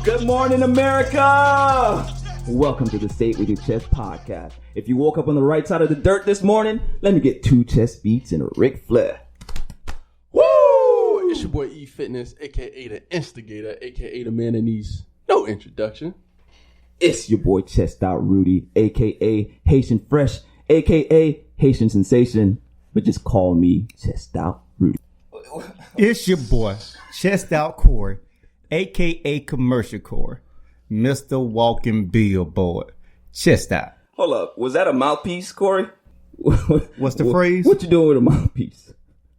Good morning, America! Welcome to the State with Your Chest podcast. If you woke up on the right side of the dirt this morning, let me get 2 chest beats and a Ric Flair. Woo! It's your boy E Fitness, aka the Instigator, aka the man that needs no introduction. It's your boy Chest Out Rudy, aka Haitian Fresh, aka Haitian Sensation, but just call me Chest Out Rudy. It's your boy Chest Out Corey, a.k.a. Commercial Corey, Mr. Walking Billboard. Chest out. Hold up. Was that a mouthpiece, Corey? What's the phrase? What you doing with a mouthpiece?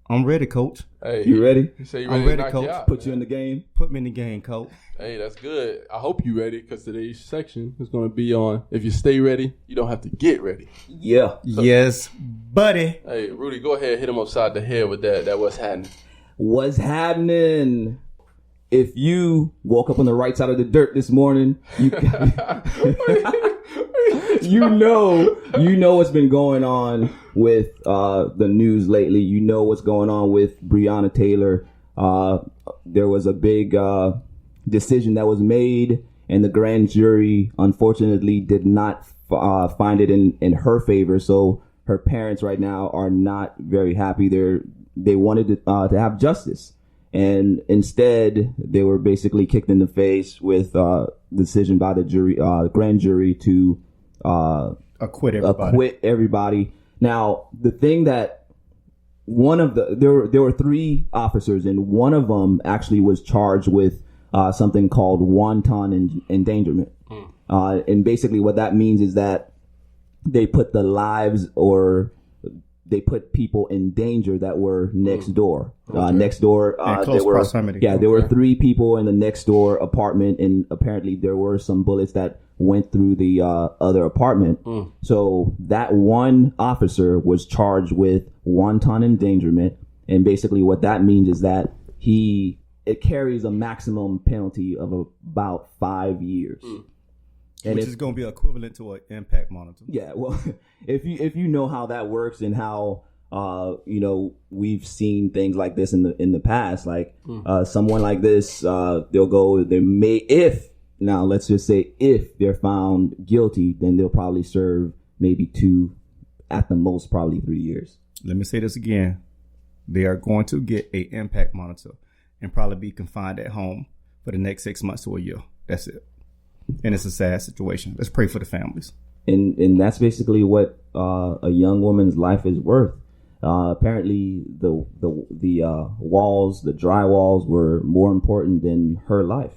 I'm ready, coach. Hey, You ready? You say you I'm ready, ready, to knock coach. you out, Put man. you in the game? Put me in the game, coach. Hey, that's good. I hope you ready, because today's section is going to be on, if you stay ready, you don't have to get ready. Yeah. Yes, buddy. Hey, Rudy, go ahead, hit him upside the head with that what's happening. What's happening? If you woke up on the right side of the dirt this morning, you you know what's been going on with the news lately. You know what's going on with Breonna Taylor. There was a big decision that was made, and the grand jury unfortunately did not find it in her favor. So her parents right now are not very happy. They wanted to have justice. And instead, they were basically kicked in the face with the decision by the grand jury to Acquit everybody. Now, the thing that there were 3 officers, and one of them actually was charged with something called wanton endangerment. And basically, what that means is that they put the lives or they put people in danger that were next door. Next door, In close proximity. Yeah, there were 3 people in the next door apartment, and apparently there were some bullets that went through the other apartment. So that one officer was charged with wanton endangerment, and basically what that means is that it carries a maximum penalty of about 5 years. Which is going to be equivalent to an impact monitor. Yeah, well, if you know how that works and how we've seen things like this in the past, like someone like this, let's just say if they're found guilty, then they'll probably serve maybe 2, at the most probably 3 years. Let me say this again. They are going to get an impact monitor and probably be confined at home for the next 6 months to a year. That's it. And it's a sad situation. Let's pray for the families. And that's basically what a young woman's life is worth. Apparently, the walls, the drywalls, were more important than her life,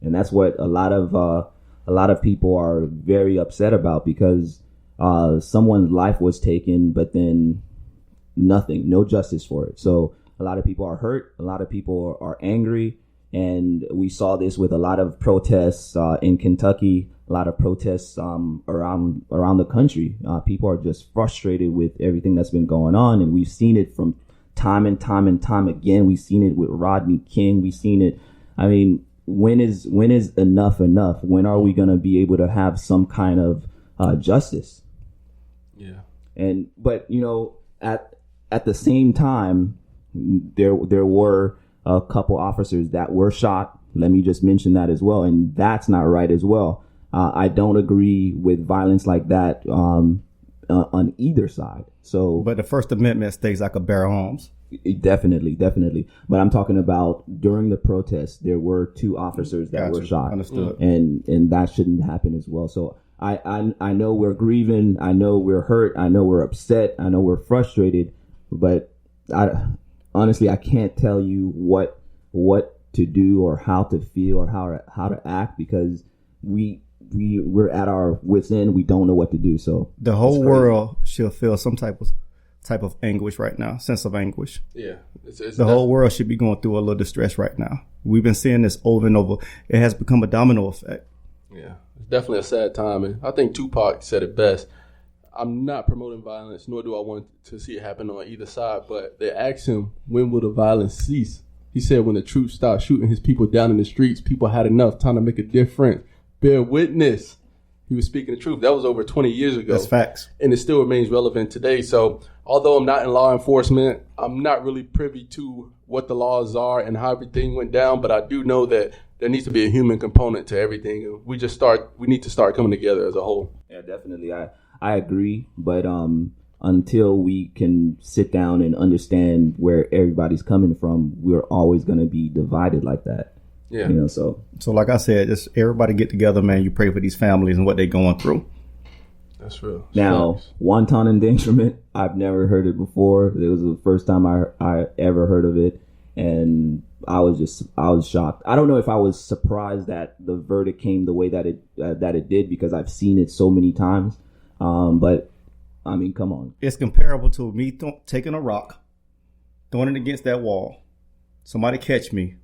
and that's what a lot of people are very upset about, because someone's life was taken, but then no justice for it. So a lot of people are hurt. A lot of people are angry. And we saw this with a lot of protests in Kentucky, a lot of protests around the country. People are just frustrated with everything that's been going on. And we've seen it from time and time and time again. We've seen it with Rodney King. We've seen it. I mean, when is enough enough? When are we going to be able to have some kind of justice? Yeah. But at the same time, there were a couple officers that were shot. Let me just mention that as well. And that's not right as well. I don't agree with violence like that on either side. But the First Amendment stays like a bear arms. Definitely. But I'm talking about during the protest, there were 2 officers that were shot. Understood. And that shouldn't happen as well. So I know we're grieving. I know we're hurt. I know we're upset. I know we're frustrated. But honestly, I can't tell you what to do or how to feel or how to act, because we're at our wits' end. We don't know what to do. So the whole world should feel some type of anguish right now, sense of anguish. Yeah, the whole world should be going through a little distress right now. We've been seeing this over and over. It has become a domino effect. Yeah, it's definitely a sad time, and I think Tupac said it best. I'm not promoting violence, nor do I want to see it happen on either side. But they asked him, when will the violence cease? He said when the troops stopped shooting his people down in the streets, people had enough time to make a difference. Bear witness. He was speaking the truth. That was over 20 years ago. That's facts. And it still remains relevant today. So although I'm not in law enforcement, I'm not really privy to what the laws are and how everything went down. But I do know that there needs to be a human component to everything. We need to start coming together as a whole. Yeah, definitely. I agree, but until we can sit down and understand where everybody's coming from, we're always going to be divided like that. Yeah. You know, so like I said, just everybody get together, man. You pray for these families and what they're going through. That's real. Now, wanton endangerment, I've never heard it before. It was the first time I ever heard of it, and I was shocked. I don't know if I was surprised that the verdict came the way that it did, because I've seen it so many times. But I mean, come on. It's comparable to me taking a rock, throwing it against that wall. Somebody catch me,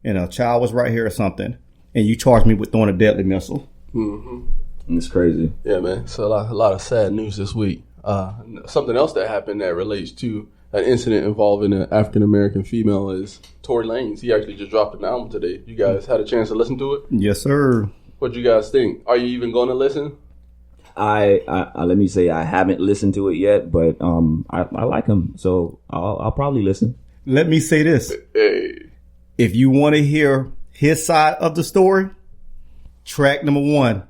and a child was right here or something, and you charge me with throwing a deadly missile. Mm-hmm. It's crazy. Yeah, man. So a lot of sad news this week. Something else that happened that relates to an incident involving an African-American female is Tory Lanez. He actually just dropped an album today. You guys had a chance to listen to it? Yes, sir. What'd you guys think? Are you even going to listen? I let me say I haven't listened to it yet, but I like him, so I'll probably listen. Let me say this. Hey. If you want to hear his side of the story, track number 1.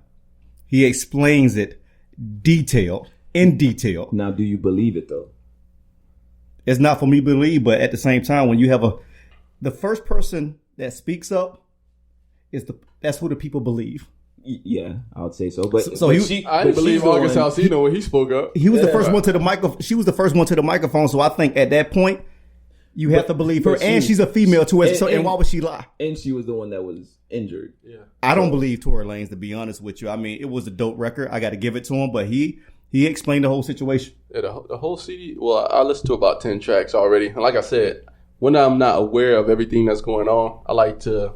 He explains it in detail. Now, do you believe it though? It's not for me to believe, but at the same time, when you have the first person that speaks up that's who the people believe. Yeah, I would say so. But I didn't believe August Alsina when he spoke up. He was the first one to the microphone. She was the first one to the microphone. So I think at that point, you have to believe her, and she's a female too. And why would she lie? And she was the one that was injured. Yeah, I don't believe Tory Lanez, to be honest with you. I mean, it was a dope record. I got to give it to him, but he explained the whole situation. Yeah, the whole CD. Well, I listened to about 10 tracks already, and like I said, when I'm not aware of everything that's going on, I like to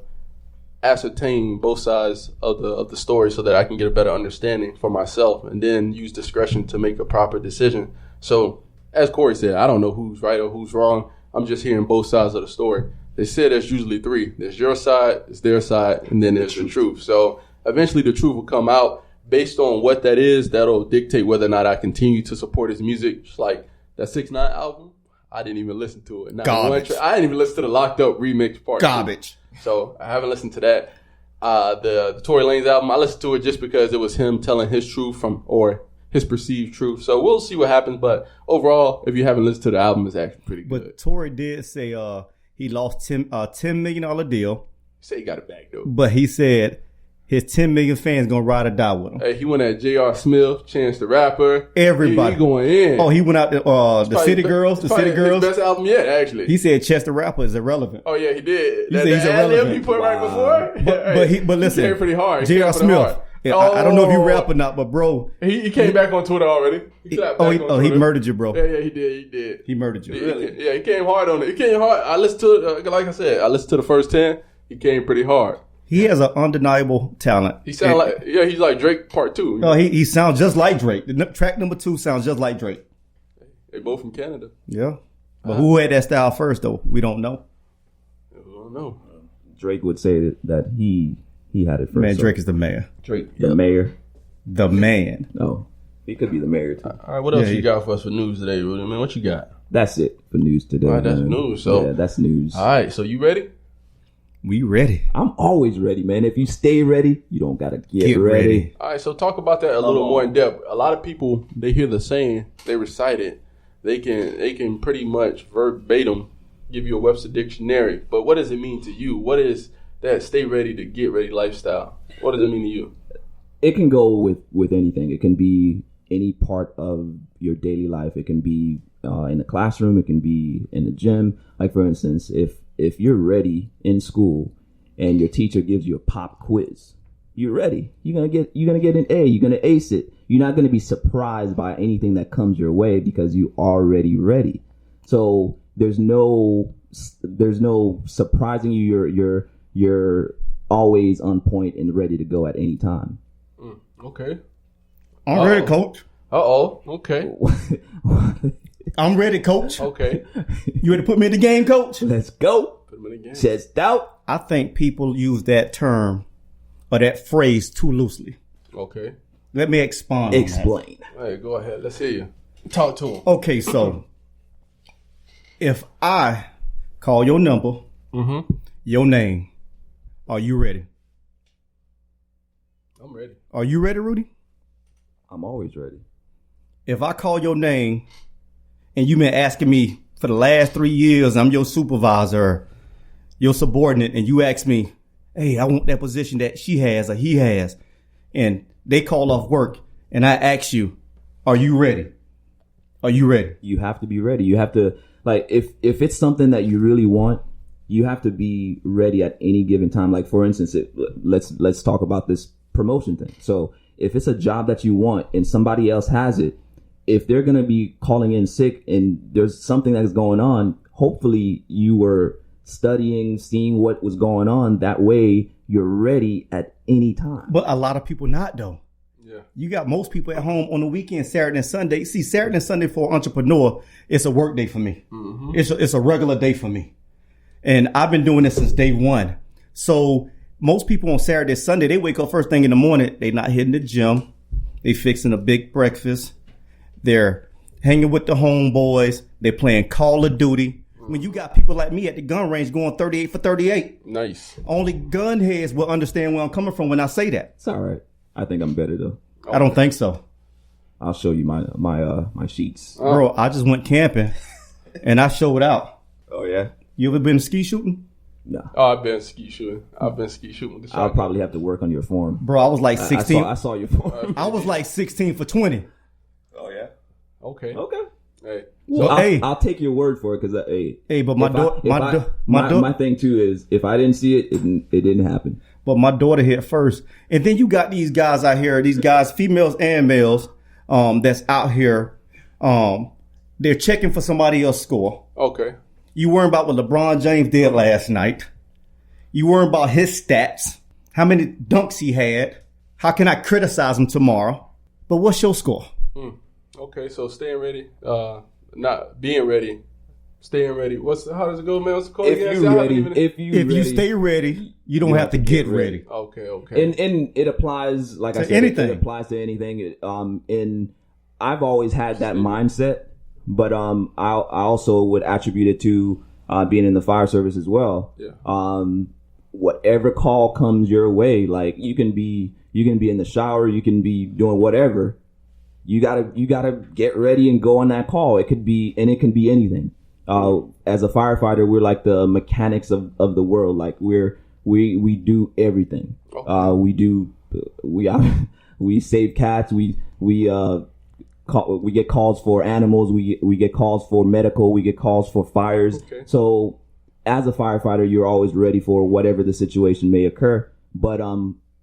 ascertain both sides of the story so that I can get a better understanding for myself, and then use discretion to make a proper decision. So, as Corey said, I don't know who's right or who's wrong. I'm just hearing both sides of the story. They said there's usually 3. There's your side, there's their side, and then there's the truth. So eventually the truth will come out. Based on what that is, that'll dictate whether or not I continue to support his music. Just like that 6ix9ine album, I didn't even listen to it. Garbage. I didn't even listen to the Locked Up remix part. Garbage. So I haven't listened to that. The Tory Lanez album, I listened to it just because it was him telling his truth or his perceived truth. So we'll see what happens. But overall, if you haven't listened to the album, it's actually pretty good. But Tory did say he lost $10 million deal. He said he got it back, though. But he said his 10 million fans going to ride or die with him. Hey, he went at J.R. Smith, Chance the Rapper. Everybody. He going in. Oh, he went out to the City Girls. The City Girls. His best album yet, actually. He said Chance the Rapper is irrelevant. Oh, yeah, he did. He said he's irrelevant. He put right before. But listen. He came pretty hard. J.R. Smith. Yeah, I don't know if you rap or not, but bro. He came back on Twitter already. He murdered you, bro. Yeah, he did. He murdered you. He came hard on it. He came hard. I listened to it, like I said, I listened to the first 10. He came pretty hard. He has an undeniable talent. He sound like, he's like Drake part 2. Oh, he sounds just like Drake. Track number 2 sounds just like Drake. They both from Canada. Yeah. But who had that style first, though? We don't know. We don't know. Drake would say that he had it first. Man, Drake is the mayor. Drake, the mayor. The man. Oh, he could be the mayor too. All right, what else you got for us for news today, Rudy? Man, what you got? That's it for news today. All right, that's man. news. So yeah, that's news. All right, so you ready? We ready. I'm always ready, man. If you stay ready, you don't gotta get ready. All right, so talk about that a little more in depth. A lot of people, they hear the saying, they recite it, they can pretty much verbatim give you a Webster dictionary. But what does it mean to you? What is that stay ready to get ready lifestyle? What does it mean to you? It can go with anything. It can be any part of your daily life. It can be in the classroom. It can be in the gym. Like for instance, if you're ready in school and your teacher gives you a pop quiz, you're ready. You're gonna get an A. You're gonna ace it. You're not gonna be surprised by anything that comes your way because you already ready. So there's no surprising you. You're always on point and ready to go at any time. Okay. I'm ready, coach. Okay. I'm ready, coach. Okay. You ready to put me in the game, coach? Let's go. Put him in the game. Chest out. I think people use that term or that phrase too loosely. Okay. Let me explain. Hey, go ahead. Let's hear you. Talk to him. Okay, so if I call your number, your name, Are you ready? I'm ready. Are you ready, Rudy? I'm always ready. If I call your name and you've been asking me for the last 3 years, I'm your supervisor, your subordinate, and you ask me, hey, I want that position that she has or he has, and they call off work, and I ask you, are you ready? Are you ready? You have to be ready. You have to, like, if it's something that you really want, you have to be ready at any given time. Like, for instance, let's talk about this promotion thing. So if it's a job that you want and somebody else has it, if they're going to be calling in sick and there's something that is going on, hopefully you were studying, seeing what was going on. That way you're ready at any time. But a lot of people not, though. Yeah. You got most people at home on the weekend, Saturday and Sunday. See, Saturday and Sunday for an entrepreneur, it's a work day for me. Mm-hmm. It's a regular day for me. And I've been doing this since day one. So most people on Saturday and Sunday, they wake up first thing in the morning. They not hitting the gym. They fixing a big breakfast. They're hanging with the homeboys. They're playing Call of Duty. When you got people like me at the gun range going 38 for 38. Nice. Only gun heads will understand where I'm coming from when I say that. It's all right. I think I'm better though. I don't think so. I'll show you my sheets. Bro, I just went camping and I showed out. Oh yeah. You ever been ski shooting? No. Oh, I've been ski shooting. With the I'll probably have to work on your form. Bro, I was like 16. I saw your form. I was like 16 for 20. Oh yeah. Okay. Hey. Well, So, I'll take your word for it because hey, but my thing too is if I didn't see it, it didn't happen. But my daughter hit first, and then you got these guys out here, these guys, females and males, that's out here. They're checking for somebody else's score. Okay. You worrying about what LeBron James did last night. You worrying about his stats, how many dunks he had. How can I criticize him tomorrow? But what's your score? Okay, so staying ready, not being ready, staying ready. How does it go, man? What's the code again? If you stay ready, you don't have to get ready. Okay. And it applies, like I said, anything. It applies to anything. And I've always had that mindset, but I also would attribute it to being in the fire service as well. Yeah. Whatever call comes your way, like you can be in the shower, you can be doing whatever. You gotta get ready and go on that call. It can be anything. As a firefighter, we're like the mechanics of the world. Like we do everything. Okay. We save cats. We get calls for animals. We get calls for medical. We get calls for fires. Okay. So as a firefighter, you're always ready for whatever the situation may occur. But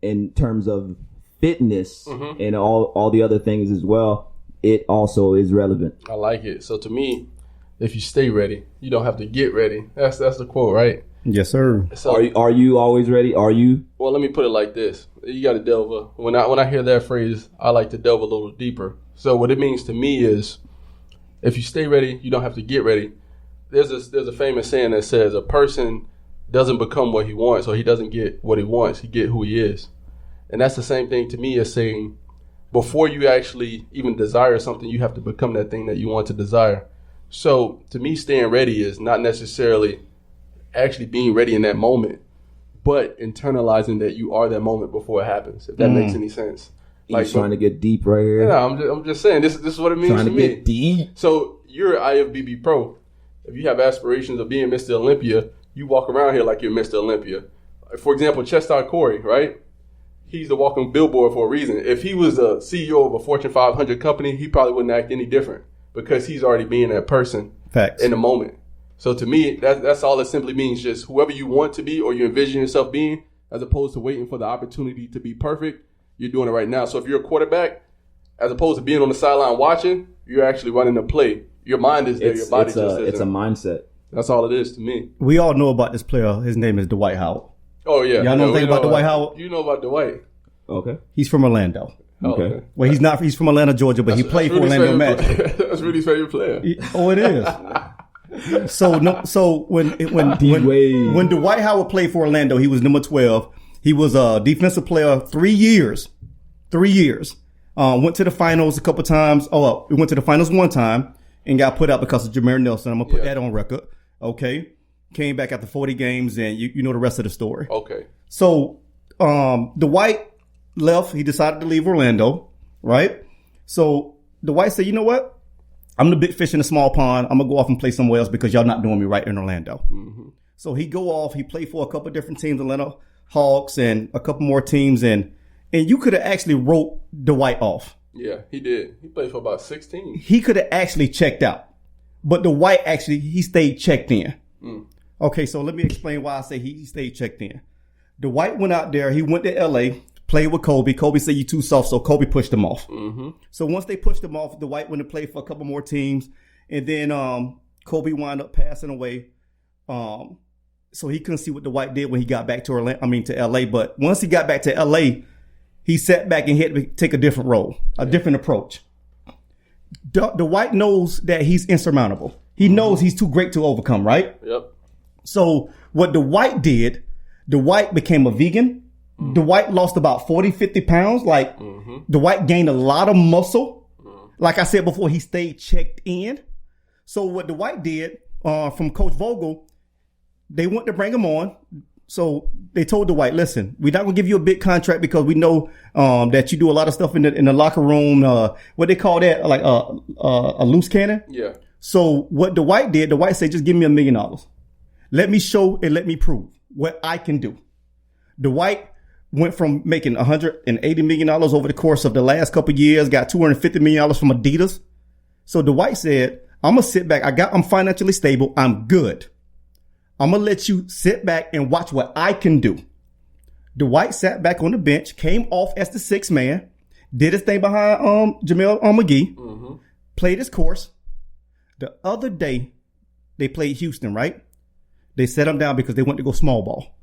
in terms of fitness and all the other things as well, it also is relevant. I like it. So to me, if you stay ready, you don't have to get ready. That's the quote, right? Yes, sir. So are you always ready? Are you? Well, let me put it like this. You got to delve. When I hear that phrase, I like to delve a little deeper. So what it means to me is, if you stay ready, you don't have to get ready. There's a famous saying that says a person doesn't become what he wants, or he doesn't get what he wants. He get who he is. And that's the same thing to me as saying, before you actually even desire something, you have to become that thing that you want to desire. So to me, staying ready is not necessarily actually being ready in that moment, but internalizing that you are that moment before it happens, if that makes any sense. Like trying to get deep right here. Yeah, I'm just saying, this is what it means trying to to me. Get deep. So you're an IFBB pro. If you have aspirations of being Mr. Olympia, you walk around here like you're Mr. Olympia. For example, Chester Corey, right? He's the walking billboard for a reason. If he was the CEO of a Fortune 500 company, he probably wouldn't act any different because he's already being that person. Facts. In the moment. So to me, that's all it simply means. Just whoever you want to be or you envision yourself being, as opposed to waiting for the opportunity to be perfect, you're doing it right now. So if you're a quarterback, as opposed to being on the sideline watching, you're actually running the play. Your mind is there. Your body just isn't. It's a mindset. That's all it is to me. We all know about this player. His name is Dwight Howard. Oh, yeah. Y'all know anything about Dwight Howard? You know about Dwight. Okay. He's from Orlando. Okay. Well, he's not. He's from Atlanta, Georgia, but he played for Orlando Magic. That's Rudy's favorite player. Oh, it is. So when Dwight Howard played for Orlando, he was number 12. He was a defensive player 3 years. 3 years. Went to the finals a couple times. We went to the finals one time and got put out because of Jameer Nelson. I'm gonna put that on record. Okay. Came back after 40 games, and you know the rest of the story. Okay. So Dwight left. He decided to leave Orlando, right? So Dwight said, you know what? I'm the big fish in the small pond. I'm going to go off and play somewhere else because y'all not doing me right in Orlando. Mm-hmm. So he go off. He played for a couple of different teams, Atlanta Hawks and a couple more teams. And you could have actually wrote Dwight off. Yeah, he did. He played for about 16. He could have actually checked out. But Dwight actually, he stayed checked in. Mm. Okay, so let me explain why I say he stayed checked in. Dwight went out there. He went to L.A., played with Kobe. Kobe said, you too soft, so Kobe pushed him off. Mm-hmm. So once they pushed him off, Dwight went to play for a couple more teams. And then Kobe wound up passing away. So he couldn't see what Dwight did when he got back to L.A. But once he got back to L.A., he sat back and he had to take a different role, a different approach. Dwight knows that he's insurmountable. He knows he's too great to overcome, right? Yep. So what Dwight did, Dwight became a vegan. Mm. Dwight lost about 40, 50 pounds. Like, Dwight gained a lot of muscle. Like I said before, he stayed checked in. So what Dwight did from Coach Vogel, they want to bring him on. So they told Dwight, listen, we're not going to give you a big contract because we know that you do a lot of stuff in the locker room. What they call that, like a loose cannon? Yeah. So what Dwight did, Dwight said, just give me $1 million. Let me show and let me prove what I can do. Dwight went from making $180 million over the course of the last couple of years, got $250 million from Adidas. So Dwight said, I'm going to sit back. I'm financially stable. I'm good. I'm going to let you sit back and watch what I can do. Dwight sat back on the bench, came off as the sixth man, did his thing behind Jamel McGee, played his course. The other day, they played Houston, right? They set him down because they went to go small ball.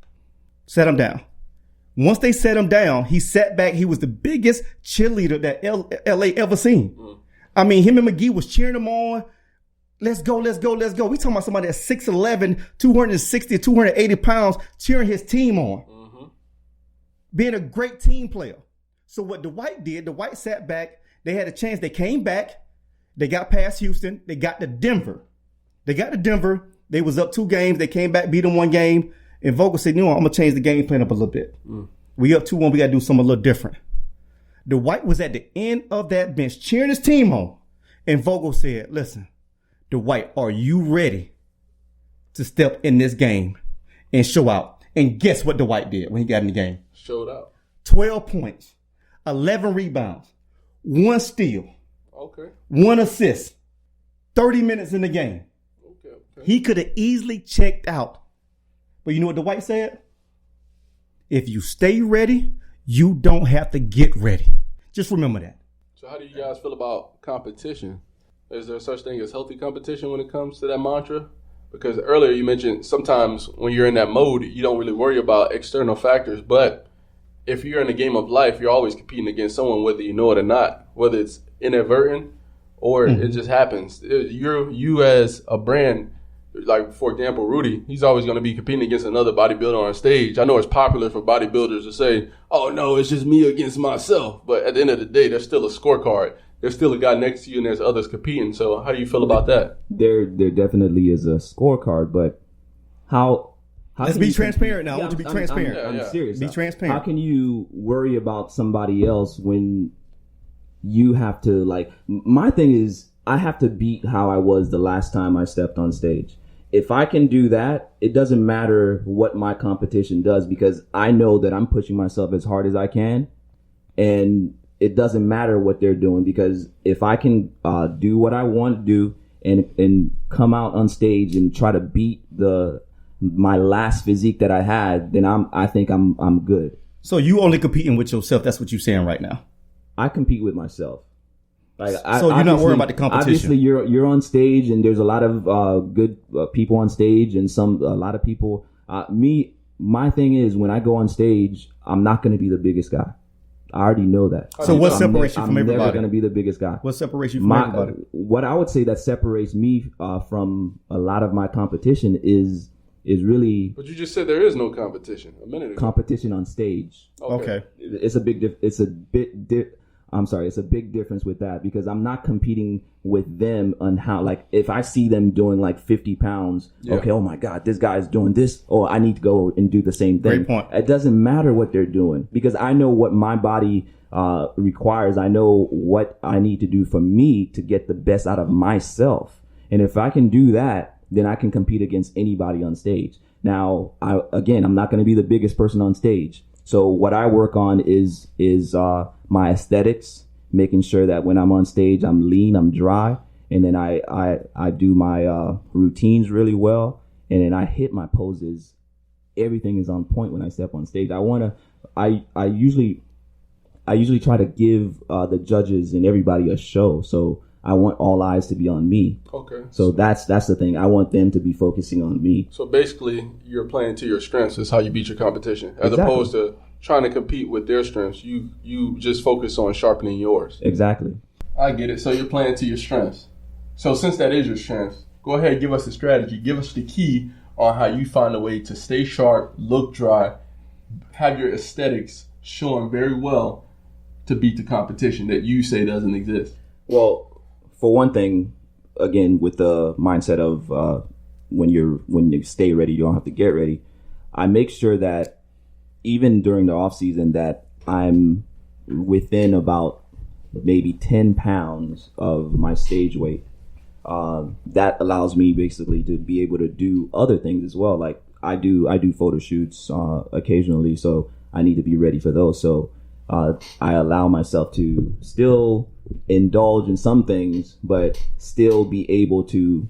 Set him down. Once they set him down, he sat back. He was the biggest cheerleader that L.A. ever seen. I mean, him and McGee was cheering him on. Let's go, let's go, let's go. We talking about somebody that's 6'11", 260, 280 pounds, cheering his team on. Being a great team player. So what Dwight did, Dwight sat back. They had a chance. They came back. They got past Houston. They got to Denver. They was up 2 games. They came back, beat them 1 game. And Vogel said, you know what, I'm going to change the game plan up a little bit. We up 2-1. We got to do something a little different. Dwight was at the end of that bench cheering his team on. And Vogel said, listen, Dwight, are you ready to step in this game and show out? And guess what Dwight did when he got in the game? Showed out. 12 points, 11 rebounds, 1 steal, 1 assist, 30 minutes in the game. Okay. He could have easily checked out. But you know what Dwight said? If you stay ready, you don't have to get ready. Just remember that. So how do you guys feel about competition? Is there such thing as healthy competition when it comes to that mantra? Because earlier you mentioned sometimes when you're in that mode, you don't really worry about external factors. But if you're in a game of life, you're always competing against someone, whether you know it or not, whether it's inadvertent or it just happens. You as a brand, like, for example, Rudy, he's always going to be competing against another bodybuilder on stage. I know it's popular for bodybuilders to say, oh, no, it's just me against myself. But at the end of the day, there's still a scorecard. There's still a guy next to you and there's others competing. So how do you feel about that? There definitely is a scorecard, but how let's be transparent now. I want you to be transparent. I'm serious. Be transparent. How can you worry about somebody else when you have to, like, my thing is I have to beat how I was the last time I stepped on stage. If I can do that, it doesn't matter what my competition does because I know that I'm pushing myself as hard as I can. And it doesn't matter what they're doing because if I can do what I want to do and come out on stage and try to beat my last physique that I had, then I think I'm good. So you only competing with yourself. That's what you're saying right now. I compete with myself. Like, so you're not worried about the competition. Obviously, you're on stage and there's a lot of good people on stage and a lot of people. My thing is when I go on stage, I'm not going to be the biggest guy. I already know that. So what separates you from everybody? I'm never going to be the biggest guy. What separates you from everybody? What I would say that separates me from a lot of my competition is really. But you just said there is no competition a minute ago. Competition on stage. Okay. It's a bit. I'm sorry, it's a big difference with that because I'm not competing with them on how, like, if I see them doing like 50 pounds, okay, oh my God, this guy's doing this. Oh, I need to go and do the same thing. Great point. It doesn't matter what they're doing because I know what my body requires. I know what I need to do for me to get the best out of myself. And if I can do that, then I can compete against anybody on stage. Now, I'm not going to be the biggest person on stage. So what I work on is my aesthetics, making sure that when I'm on stage, I'm lean, I'm dry. And then I do my routines really well. And then I hit my poses. Everything is on point when I step on stage. I usually try to give the judges and everybody a show. So I want all eyes to be on me. Okay. So that's the thing. I want them to be focusing on me. So basically, you're playing to your strengths is how you beat your competition, as Exactly. opposed to trying to compete with their strengths. You just focus on sharpening yours. Exactly. I get it. So you're playing to your strengths. So since that is your strengths, go ahead and give us the strategy. Give us the key on how you find a way to stay sharp, look dry, have your aesthetics showing very well to beat the competition that you say doesn't exist. Well, for one thing, again, with the mindset of when you stay ready, you don't have to get ready. I make sure that even during the off season that I'm within about maybe 10 pounds of my stage weight. That allows me basically to be able to do other things as well. Like I do photo shoots occasionally, so I need to be ready for those. So I allow myself to still indulge in some things, but still be able to,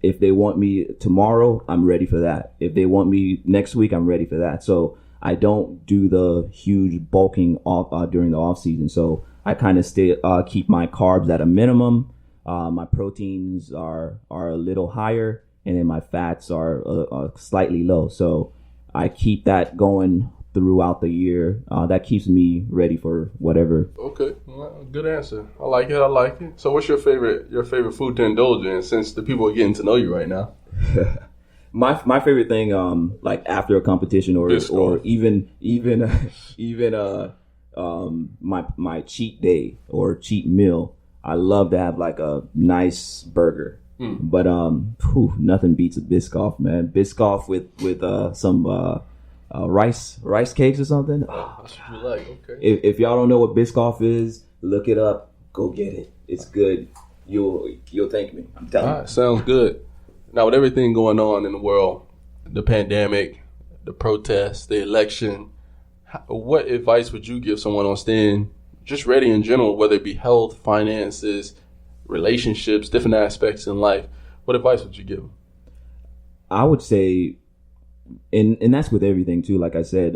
if they want me tomorrow, I'm ready for that. If they want me next week, I'm ready for that. So I don't do the huge bulking off during the off season. So I kind of keep my carbs at a minimum. My proteins are a little higher, and then my fats are slightly low. So I keep that going throughout the year. That keeps me ready for whatever. Okay, well, good answer. I like it. So what's your favorite food to indulge in, since the people are getting to know you right now? My favorite thing, like after a competition or even my cheat day or cheat meal, I love to have like a nice burger. But nothing beats a Biscoff, man. Biscoff with some rice cakes or something. That's what you like, okay. If y'all don't know what Biscoff is, look it up. Go get it. It's good. You'll thank me. I'm telling you. All right, sounds good. Now, with everything going on in the world, the pandemic, the protests, the election, what advice would you give someone on staying just ready in general, whether it be health, finances, relationships, different aspects in life? What advice would you give them? I would say, and that's with everything too. Like I said,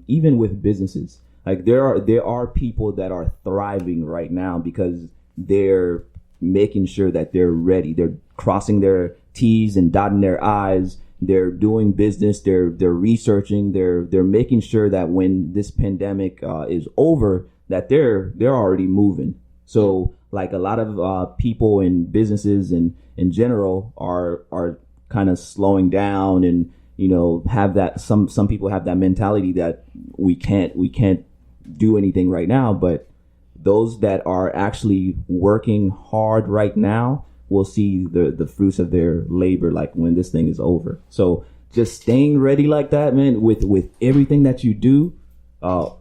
even with businesses, like there are people that are thriving right now because they're making sure that they're ready. They're crossing their T's and dotting their I's. They're doing business. They're researching. They're making sure that when this pandemic is over, that they're already moving. So like a lot of people and businesses and in general are kind of slowing down and, you know, have that some people have that mentality that we can't do anything right now, but those that are actually working hard right now will see the fruits of their labor like when this thing is over. So just staying ready like that, man, with everything that you do,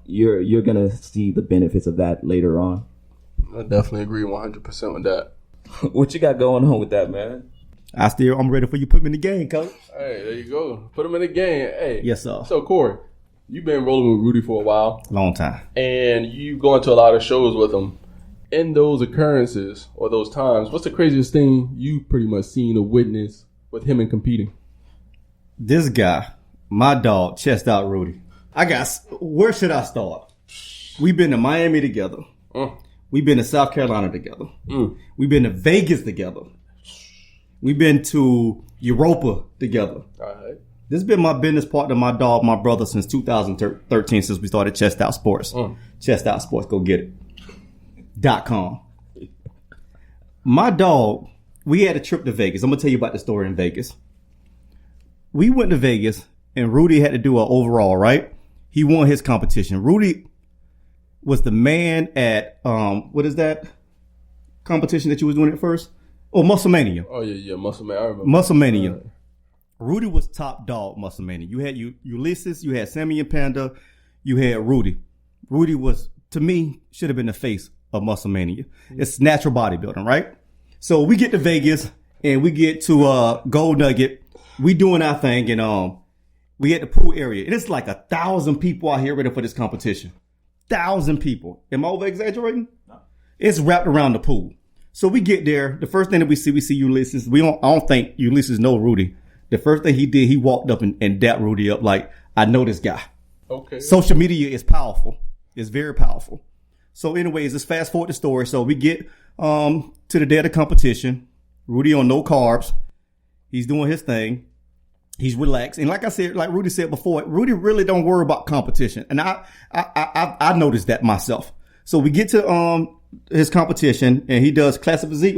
you're gonna see the benefits of that later on. I definitely agree 100% with that. What you got going on with that, man? I'm ready for you. Put me in the game, coach. Hey, there you go. Put him in the game. Hey. Yes, sir. So, Corey, you've been rolling with Rudy for a while. Long time. And you go into a lot of shows with him. In those occurrences or those times, what's the craziest thing you pretty much seen or witnessed with him in competing? This guy, my dog, chest out Rudy. Where should I start? We've been to Miami together. We've been to South Carolina together. We've been to Vegas together. We've been to Europa together. All right. This has been my business partner, my dog, my brother since 2013, since we started Chest Out Sports. Chest Out Sports, go get it. .com. My dog, we had a trip to Vegas. I'm going to tell you about the story in Vegas. We went to Vegas and Rudy had to do an overall, right? He won his competition. Rudy was the man at what is that competition that you was doing at first? Oh, Musclemania. Oh yeah, Musclemania. I remember. Musclemania. Rudy was top dog. Musclemania. You had Ulysses. You had Sammy and Panda. You had Rudy. Rudy was, to me, should have been the face of Musclemania. It's natural bodybuilding, right? So we get to Vegas and we get to Gold Nugget. We doing our thing and we at the pool area. And it's like 1,000 people out here ready for this competition. 1,000 people. Am I over exaggerating? No. It's wrapped around the pool. So we get there. The first thing that we see Ulysses. I don't think Ulysses know Rudy. The first thing he did, he walked up and dapped Rudy up like, I know this guy. Okay. Social media is powerful. It's very powerful. So anyways, let's fast forward the story. So we get to the day of the competition. Rudy on no carbs. He's doing his thing. He's relaxed. And like I said, like Rudy said before, Rudy really don't worry about competition. And I noticed that myself. So we get to his competition and he does classic physique.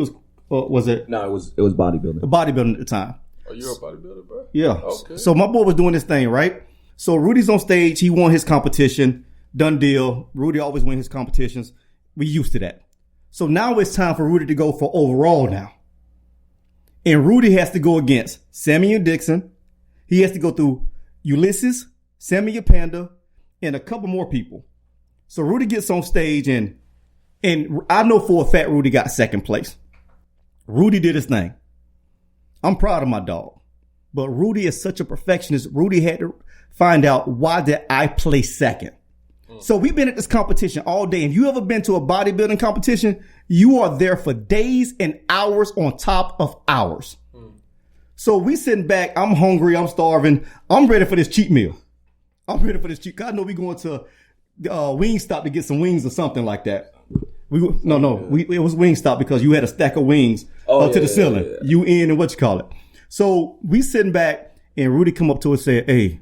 Was it? No, it was bodybuilding. Bodybuilding at the time. Oh, you're a bodybuilder, bro? Yeah. Okay. So my boy was doing this thing, right? So Rudy's on stage. He won his competition. Done deal. Rudy always wins his competitions. We used to that. So now it's time for Rudy to go for overall now. And Rudy has to go against Samuel Dixon. He has to go through Ulysses, Samuel Panda, and a couple more people. So Rudy gets on stage and I know for a fact Rudy got second place. Rudy did his thing. I'm proud of my dog. But Rudy is such a perfectionist. Rudy had to find out, why did I place second? So we've been at this competition all day. If you ever been to a bodybuilding competition, you are there for days and hours on top of hours. So we sitting back. I'm hungry. I'm starving. I'm ready for this cheat meal. I know we going to Wingstop to get some wings or something like that. It was Wingstop because you had a stack of wings to the ceiling. Yeah. You in and what you call it. So we sitting back and Rudy come up to us and said, hey,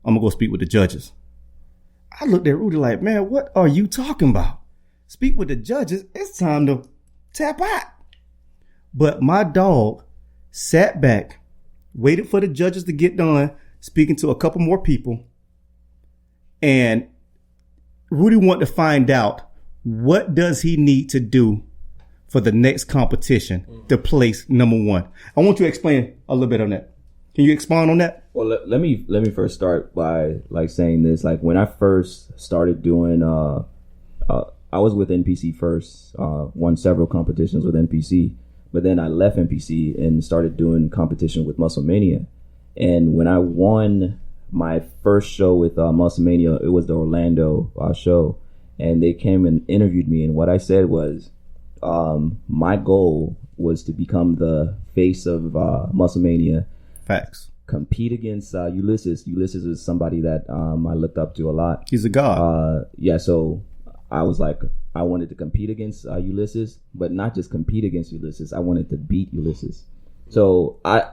I'm going to go speak with the judges. I looked at Rudy like, man, what are you talking about? Speak with the judges. It's time to tap out. But my dog sat back, waited for the judges to get done, speaking to a couple more people. And Rudy wanted to find out, what does he need to do for the next competition to place number one? I want you to explain a little bit on that. Can you expand on that? Well, let me first start by like saying this. Like when I first started doing, I was with NPC first, won several competitions with NPC, but then I left NPC and started doing competition with Musclemania. And when I won my first show with Musclemania, it was the Orlando show, and they came and interviewed me. And what I said was, my goal was to become the face of Musclemania. Facts. Compete against Ulysses. Ulysses is somebody that I looked up to a lot. He's a god. So I was like, I wanted to compete against Ulysses, but not just compete against Ulysses. I wanted to beat Ulysses. So I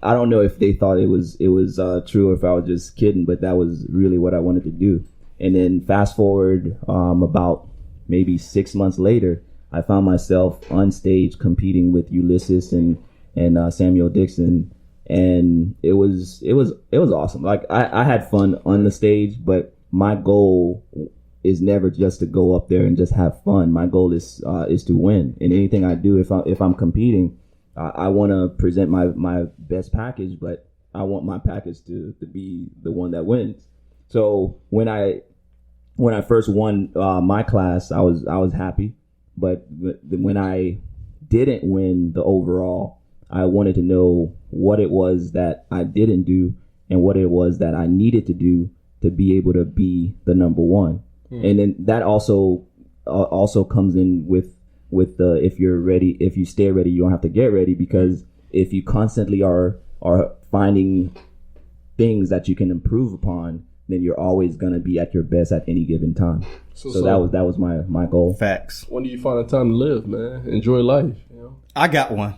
don't know if they thought it was true or if I was just kidding, but that was really what I wanted to do. And then fast forward about maybe 6 months later, I found myself on stage competing with Ulysses and Samuel Dixon. And it was awesome. Like I had fun on the stage, but my goal is never just to go up there and just have fun. My goal is to win. And anything I do, if I'm competing, I want to present my best package, but I want my package to be the one that wins. So when I first won my class, I was happy, but when I didn't win the overall, I wanted to know what it was that I didn't do and what it was that I needed to do to be able to be the number one. And then that also comes in with the, if you're ready, if you stay ready, you don't have to get ready, because if you constantly are finding things that you can improve upon, then you're always going to be at your best at any given time. So that was my goal. Facts. When do you find the time to live, man? Enjoy life. You know? I got one.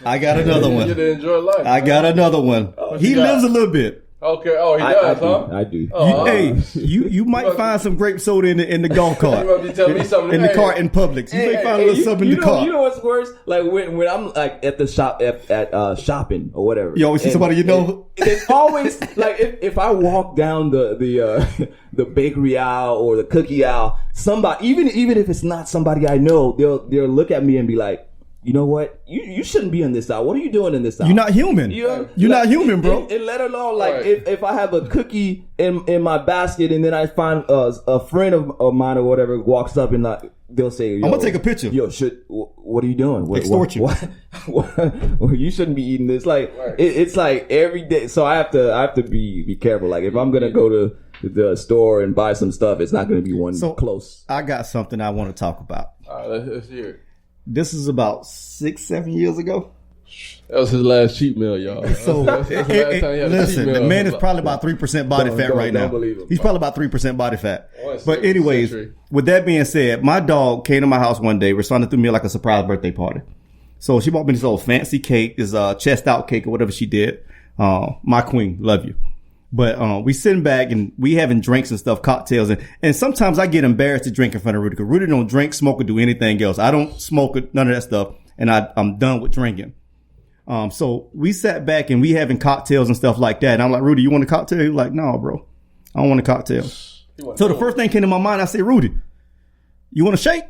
I got another one. You get to enjoy life. I got another one. He lives a little bit. Okay. Oh, he I does, do. huh? I do. Oh, You might find some grape soda in the golf cart. You might be telling me something. In the Hey. cart in Publix. You may find a little something in the cart. You know what's worse? Like when I'm like at the shop at shopping or whatever. You always see somebody you know. It's always like if I walk down the bakery aisle or the cookie aisle, somebody even if it's not somebody I know, they'll look at me and be like, you know what? You shouldn't be in this aisle. What are you doing in this aisle? You're not human. You're not human, bro. And let alone like Right. if I have a cookie in my basket and then I find a friend of mine or whatever walks up and like they'll say, I'm gonna take a picture. Yo, what are you doing? Extort you. What? You shouldn't be eating this. Like Right. it's like every day. So I have to be careful. Like if I'm gonna go to the store and buy some stuff, it's not gonna be one close. I got something I want to talk about. All right, let's hear it. This is about 6-7 years ago. That was his last cheat meal, y'all. So That's the last time he had a cheat listen, the meal. man is probably about 3% body fat right now. don't believe him. He's probably about 3% body fat. Once But every anyways, century. with that being said, my dog came to my house one day, responded to me like a surprise birthday party. So she bought me this old fancy cake, this chest out cake or whatever she did. My queen, love you. But we sitting back and we having drinks and stuff, cocktails, and sometimes I get embarrassed to drink in front of Rudy because Rudy don't drink, smoke, or do anything else. I don't smoke none of that stuff, and I'm done with drinking. So we sat back and we having cocktails and stuff like that. And I'm like, Rudy, you want a cocktail? He was like, no, bro, I don't want a cocktail. So the first thing came to my mind, I said, Rudy, you want a shake?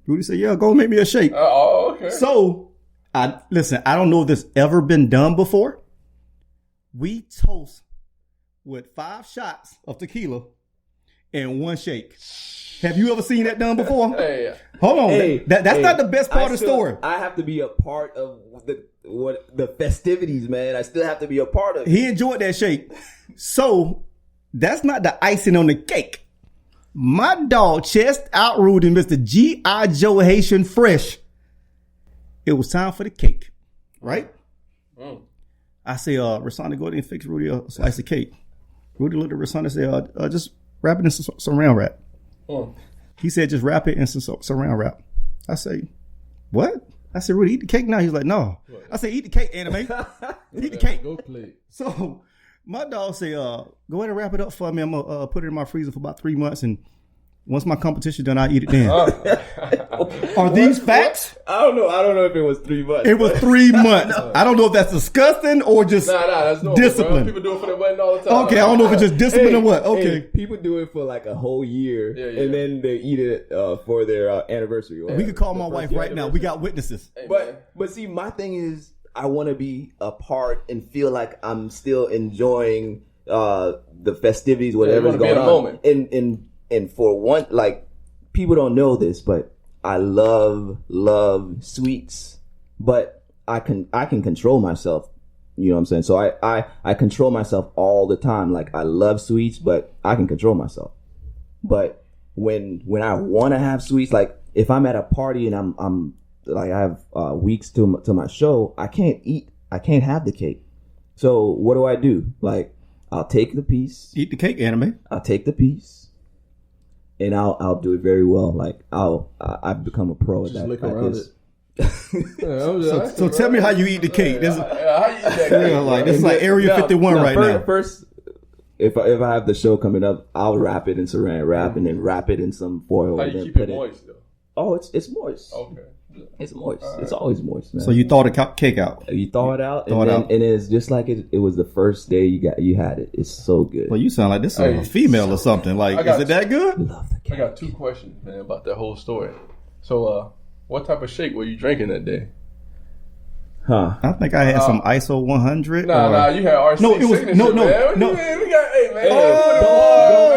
Rudy said, yeah, go make me a shake. Okay. So I don't know if this ever been done before. We toast with 5 shots of tequila and 1 shake. Have you ever seen that done before? Hey, Hold on. Hey, That's not the best part of the story. I have to be a part of the festivities, man. I still have to be a part of it. He enjoyed that shake. So that's not the icing on the cake. My dog chest out Rudy, Mr. G.I. Joe Haitian Fresh. It was time for the cake, right? I say, Rasana, go ahead and fix Rudy a slice of cake. Rudy looked at Rasana and said, just wrap it in some saran wrap. He said, just wrap it in some saran wrap. I say, what? I said, Rudy, eat the cake now. He's like, no. I said, eat the cake, anime. Eat the cake. go play. So my dog say, go ahead and wrap it up for me. I'm going to put it in my freezer for about 3 months. And once my competition done, I'll eat it then. Are these facts? I don't know if it was 3 months. It was 3 months. I don't know if that's disgusting or just Nah, that's normal, discipline. bro. People do it for their wedding all the time. Okay, I don't know if it's just discipline or what. Okay. Hey, people do it for like a whole year, Yeah. and then they eat it for their anniversary. Or We could call my wife right now. We got witnesses. Hey, man. But see, my thing is, I want to be a part and feel like I'm still enjoying the festivities, whatever's wanna be going in on. the moment. And for one, like people don't know this, but I love sweets, but I can control myself. You know what I'm saying? So I control myself all the time. Like I love sweets, but I can control myself. But when I want to have sweets, like if I'm at a party and I'm like I have weeks to my show, I can't have the cake. So what do? Like I'll take the piece. Eat the cake, anime. I'll take the piece. And I'll do it very well. Like I've become a pro at Just that. lick at around this. So tell me how you eat the cake. This is How you eat that cake? like this is like Area Now- 51 right now. First, if I have the show coming up, I'll wrap it in saran wrap and then wrap it in some foil. How and you then keep put it moist, though? Oh, it's moist. Okay. It's moist. It's always moist, man. So you thaw the cake out. you thaw it out, Thaw and it then out. and it's just like it was the first day you had it. It's so good. Well, you sound like this is Hey, a female or something. Like, I got is it that good? Love the I cake. got 2 questions, man, about that whole story. So, what type of shake were you drinking that day? Huh? I think I had some ISO 100. Nah, you had RC No, it was- signature, no. man. No. We got, hey, man.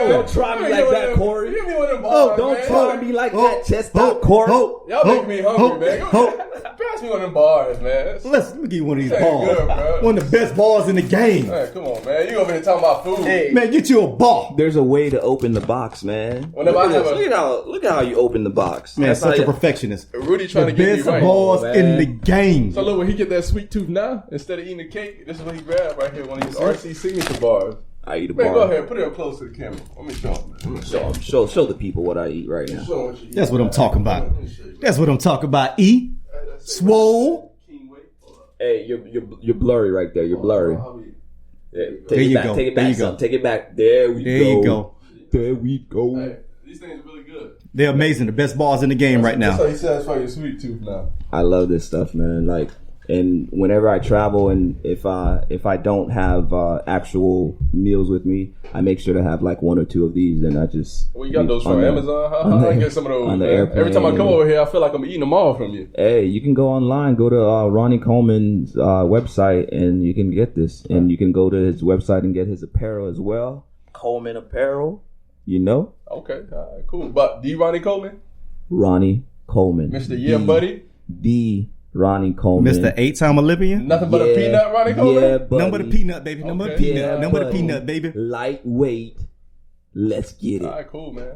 Don't try me like that, Corey. You hit me with them bars, Don't man. try me like that, chest out, Corey. Y'all making me hungry, man. Pass me one of them bars, man. Let me give you one of these Hey, balls. good, bro. One of the best balls in the game. Hey, come on, man. You over here talking about food. Hey. Man, get you a ball. There's a way to open the box, man. Whenever look, I at have this. Look at how you open the box. Man, That's such how a perfectionist. Rudy trying The to get best me right. balls man. in the game. So look, when he get that sweet tooth now, instead of eating the cake, this is what he grabbed right here, one of these RC signature bars. I eat a Man, bar. go ahead, put it up close to the camera. Let me show him, man. Show the people what I eat right now. Show 'em what you eat. That's what I'm talking about. Let me show you. That's what I'm talking about. E. Swole. King, wait. Hold up. Hey, you're blurry right there. You're blurry. How we- Take There it you back. go. Take it There back. you go. Take it back. There we There go. you go. There we go. Hey, these things are really good. They're amazing. The best bars in the game right That's how now. you satisfy your sweet tooth now. I love this stuff, man. Like, and whenever I travel, and if I don't have actual meals with me, I make sure to have like one or two of these, and I just. We got those from on the- Amazon. on I the- get some of those. on the Man. airplane. Every time I come over here, I feel like I'm eating them all from you. Hey, you can go online, go to Ronnie Coleman's website, and you can get this. And you can go to his website and get his apparel as well. Coleman Apparel, you know, Okay, all right, cool. But D. Ronnie Coleman, Ronnie Coleman, Mr. Yeah Buddy, the Ronnie Coleman, Mr. 8-time Olympian. nothing but a peanut Ronnie Coleman. Yeah, buddy. Number the peanut, baby. Number the Okay. peanut. Yeah, Number the buddy. peanut, baby. Lightweight. Let's get it. All right, cool, man.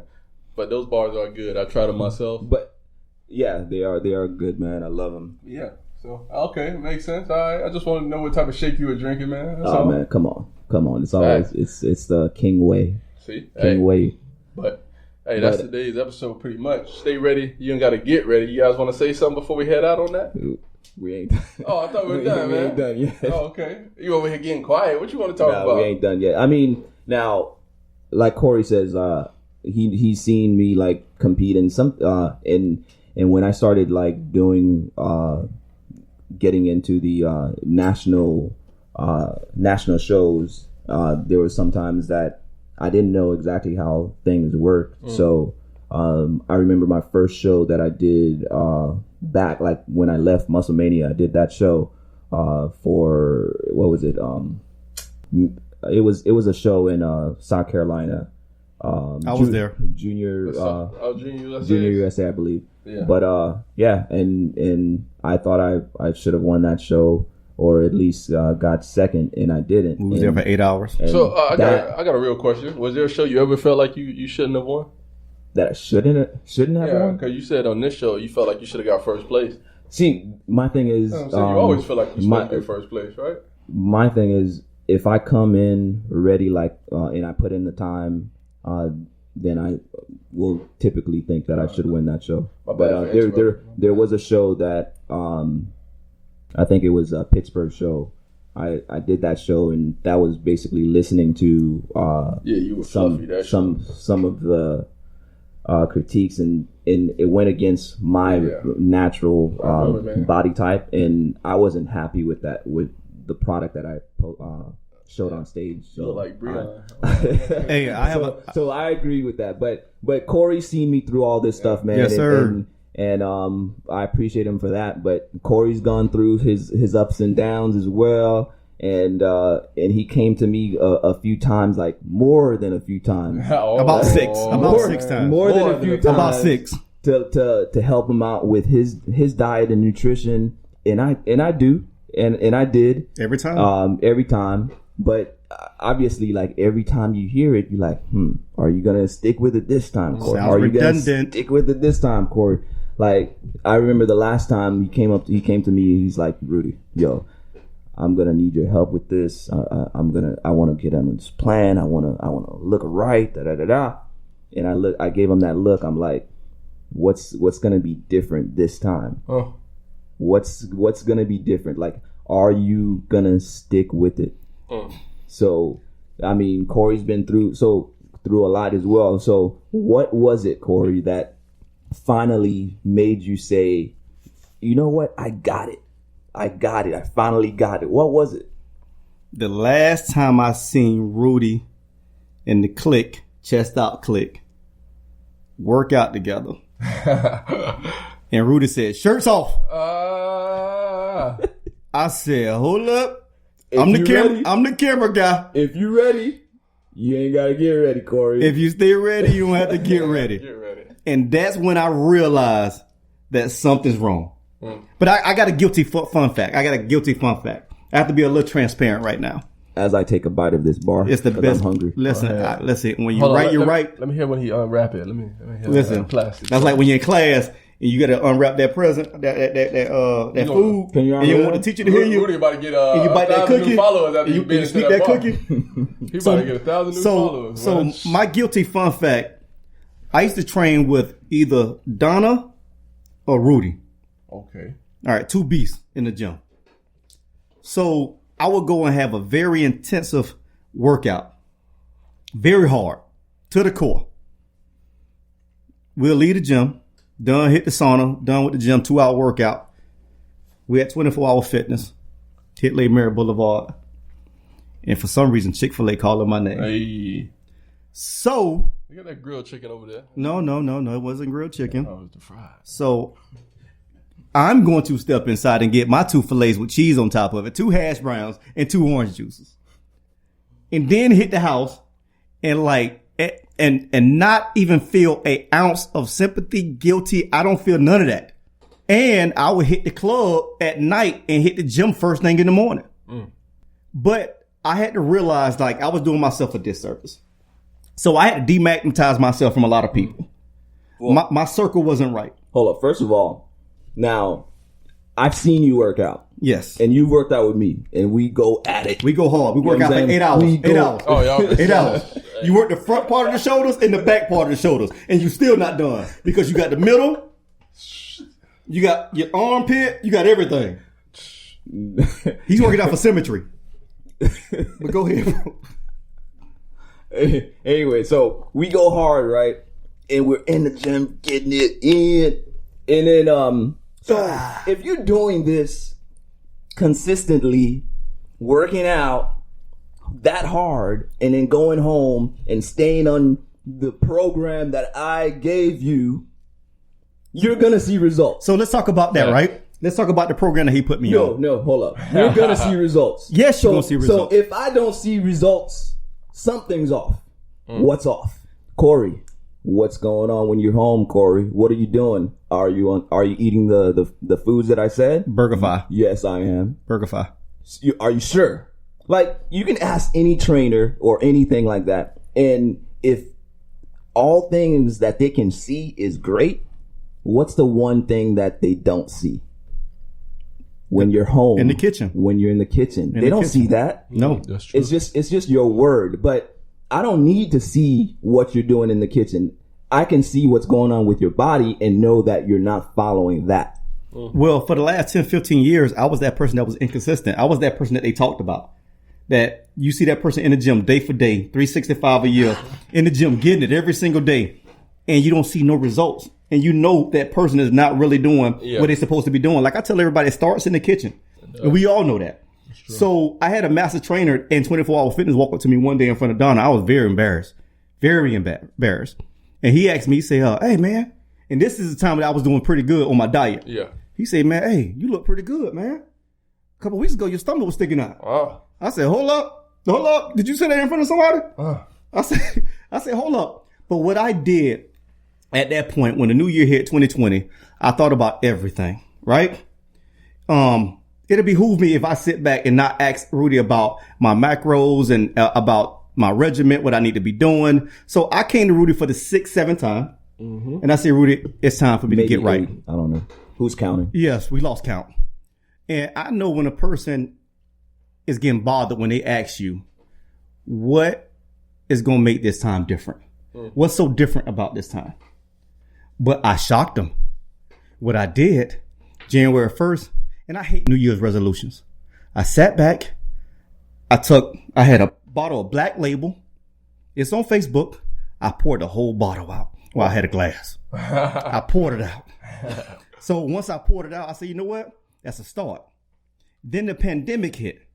But those bars are good. I tried them myself. But yeah, they are good, man. I love them. Yeah. So okay, makes sense. All right. I just wanted to know what type of shake you were drinking, man. That's Oh all. man, come on. It's always it's the King Way. See, King hey, Way. but hey, that's But- today's episode pretty much. Stay ready. You ain't got to get ready. You guys want to say something before we head out on that? We ain't. Oh, I thought we were done, we man. ain't done yet. Oh, okay. You over here getting quiet. What you want to talk No, about? we ain't done yet. I mean, now, like Corey says, he's seen me like compete in some and when I started like doing getting into the national shows, there were sometimes that I didn't know exactly how things worked. So I remember my first show that I did back like when I left Musclemania. I did that show for what was it? It was a show in South Carolina. I was there. Junior Junior USA. Junior USA, I believe. Yeah. But yeah, and I thought I should have won that show or at least got second, and I didn't. We was there for 8 hours. And So I that, got a real question. Was there a show you ever felt like you shouldn't have won? that I shouldn't have Yeah, won. because you said on this show you felt like you should have got first place. See, my thing is, So you always feel like you're supposed to my- get first place, right? my thing is, if I come in ready, like, and I put in the time, then I will typically think that I should win that show. My bad But for interrupting. there was a show that I think it was a Pittsburgh show. I did that show, and that was basically listening to Yeah, you were fluffy. That show. some of the critiques, and it went against my Yeah. natural I remember, man. body type, and I wasn't happy with that, with the product that I showed on stage. So You look like Breon. Hey, I have so I agree with that, but Corey's seen me through all this stuff, man. Yes, sir. And I appreciate him for that. But Corey's gone through his ups and downs as well, and he came to me a few times, like more than a few times, About six. About six times. more than a few times, About 6. to help him out with his diet and nutrition, and I do, and I did Every time. every time. But obviously, like every time you hear it, you're like, are you gonna stick with it this time, Corey? Sounds Are you redundant. gonna stick with it this time, Corey? Like, I remember the last time he came to me. He's like, Rudy, yo, I'm gonna need your help with this. I want to get on this plan. I want to look right. Da da da da. And I gave him that look. I'm like, what's gonna be different this time? Oh. What's gonna be different? Like, are you gonna stick with it? So, I mean, Corey's been through a lot as well. So, what was it, Corey, that finally made you say, you know what? I got it. I finally got it. What was it? The last time I seen Rudy and the Click, Chest Out Click, work out together, and Rudy said, "Shirts off." I said, "Hold up, I'm the camera guy. If you ready, you ain't gotta get ready, Corey. If you stay ready, you don't have to get ready." Get ready. And that's when I realized that something's wrong. But I got a guilty fun fact. I have to be a little transparent right now. As I take a bite of this bar, It's the 'cause best. I'm hungry. Listen, listen. When you Hold on, write, you're right. Let me hear when he unwrap it. Let me hear Listen, that plastic. that's like when you're in class and you got to unwrap that present, that food, Can you and you unwrap want the teacher to hear you. Rudy about to get And you bite that 1,000 cookie. new followers after and you been into speak that that bar. cookie. He about to get 1,000 new followers. So man. my guilty fun fact: I used to train with either Donna or Rudy. Okay. All right, two beasts in the gym. So I would go and have a very intensive workout. Very hard. To the core. We'll leave the gym. Done, hit the sauna. Done with the gym. 2-hour workout. We at 24-hour fitness. Hit Lake Mary Boulevard. And for some reason, Chick-fil-A calling my name. Hey. So. You got that grilled chicken over there? No. It wasn't grilled chicken. Oh, it was the fries. So I'm going to step inside and get my 2 fillets with cheese on top of it, 2 hash browns, and 2 orange juices. And then hit the house and and not even feel an ounce of sympathy, guilty. I don't feel none of that. And I would hit the club at night and hit the gym first thing in the morning. But I had to realize I was doing myself a disservice. So I had to demagnetize myself from a lot of people. Well, my circle wasn't right. Hold up. First of all, now I've seen you work out. Yes. And you worked out with me, and we go at it. We go hard. We work out for 8 hours. 8 hours. Oh, y'all. 8 hours. You work the front part of the shoulders and the back part of the shoulders, and you still not done because you got the middle, you got your armpit, you got everything. He's working out for symmetry. But go ahead, bro. Anyway, so we go hard, right? And we're in the gym getting it in. And then, so if you're doing this consistently, working out that hard, and then going home and staying on the program that I gave you, you're going to see results. So let's talk about that, right? Let's talk about the program that he put me on. No, hold up. You're going to see results. Yes, you're going to see results. So if I don't see results, something's off. What's off? Corey, what's going on when you're home, Corey? What are you doing? Are you eating the foods that I said? BurgerFi. Yes, I am. BurgerFi. Are you sure? You can ask any trainer or anything like that. And if all things that they can see is great, what's the one thing that they don't see? When you're home. In the kitchen. When you're in the kitchen. They don't see that. No. That's true. It's just your word. But I don't need to see what you're doing in the kitchen. I can see what's going on with your body and know that you're not following that. Well, for the last 10, 15 years, I was that person that was inconsistent. I was that person that they talked about. That you see that person in the gym day for day, 365 a year, in the gym, getting it every single day, and you don't see no results. And you know that person is not really doing what they're supposed to be doing. Like I tell everybody, it starts in the kitchen. And we all know that. So I had a master trainer in 24-hour fitness walk up to me one day in front of Donna. I was very embarrassed. Very embarrassed. And he asked me, he said, hey, man. And this is the time that I was doing pretty good on my diet. Yeah. He said, man, hey, you look pretty good, man. A couple weeks ago, your stomach was sticking out. Oh. I said, hold up. Did you say that in front of somebody? I said, hold up. But what I did at that point, when the new year hit 2020, I thought about everything, right? It'll behoove me if I sit back and not ask Rudy about my macros and about my regiment, what I need to be doing. So I came to Rudy for the 6th, 7th time. And I said, Rudy, it's time for me to get right. I don't know. Who's counting? Yes, we lost count. And I know when a person is getting bothered when they ask you, what is going to make this time different? What's so different about this time? But I shocked them. What I did, January 1st, and I hate New Year's resolutions. I sat back. I had a bottle of Black Label. It's on Facebook. I poured the whole bottle out. Well, I had a glass. I poured it out. So once I poured it out, I said, you know what? That's a start. Then the pandemic hit.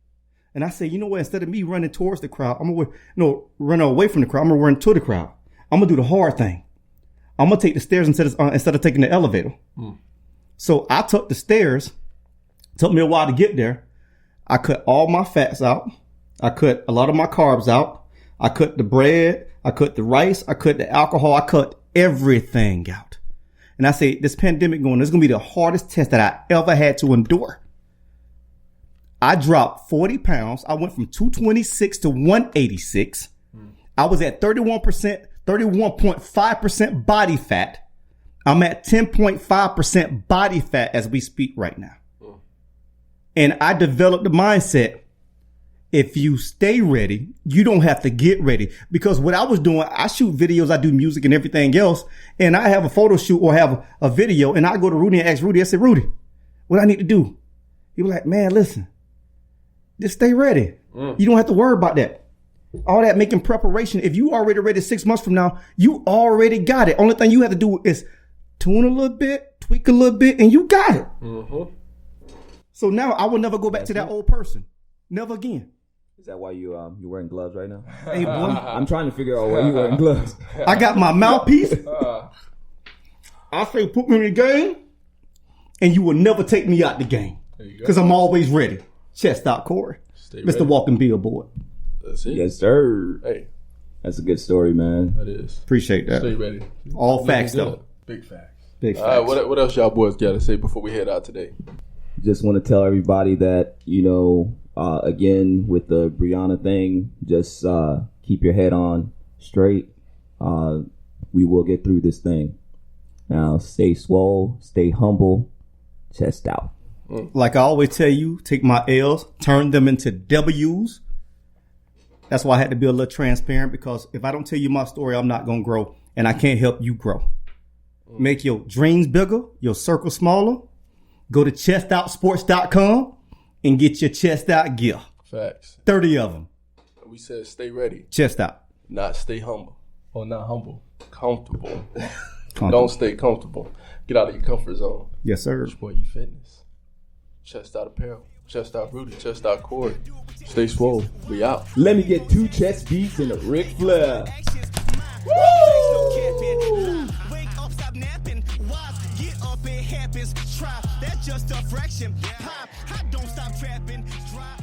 And I said, you know what? Instead of me running towards the crowd, I'm going to run away from the crowd. I'm going to run to the crowd. I'm going to do the hard thing. I'm going to take the stairs instead of taking the elevator. So I took the stairs. Took me a while to get there. I cut all my fats out. I cut a lot of my carbs out. I cut the bread. I cut the rice. I cut the alcohol. I cut everything out. And I say, this pandemic this is going to be the hardest test that I ever had to endure. I dropped 40 pounds. I went from 226 to 186. I was at 31.5% body fat. I'm at 10.5% body fat as we speak right now. And I developed the mindset, if you stay ready, you don't have to get ready. Because what I was doing, I shoot videos, I do music and everything else. And I have a photo shoot or have a video. And I go to Rudy and ask Rudy, I said, Rudy, what I need to do? He was like, man, listen, just stay ready. You don't have to worry about that. All that making preparation. If you already ready 6 months from now, you already got it. Only thing you have to do is tune a little bit, tweak a little bit, and you got it. So now I will never go back to that old person. Never again. Is that why you wearing gloves right now? Hey, boy. I'm trying to figure out why you wearing gloves. I got my mouthpiece. I say put me in the game, and you will never take me out the game. Because I'm always ready. Chest out, Corey. Mr. Ready. Walking Billboard. That's it. Yes, sir. Hey, That's a good story, man. that is. Appreciate that. Stay ready. All facts, Looking though. good. Big facts. Big All right, facts. what else y'all boys got to say before we head out today? Just want to tell everybody that, again, with the Brianna thing, just keep your head on straight. We will get through this thing. Now, stay swole, stay humble, chest out. Like I always tell you, take my L's, turn them into W's. That's why I had to be a little transparent, because if I don't tell you my story, I'm not going to grow, and I can't help you grow. Make your dreams bigger, your circle smaller. Go to chestoutsports.com and get your chest out gear. Facts. 30 of them. We said stay ready, Chest out. not stay humble. Or not humble. Comfortable. Don't stay comfortable. Get out of your comfort zone. Yes, sir. Boy, you fitness. Chest out apparel. Chest out Rudy. Chest out Corey. Stay swole. We out. Let me get 2 chest beats and a Ric Flair. Wake up, stop napping. Watch, get up, it happens. Try, that's just a fraction. Pop, I don't stop trapping. Drop.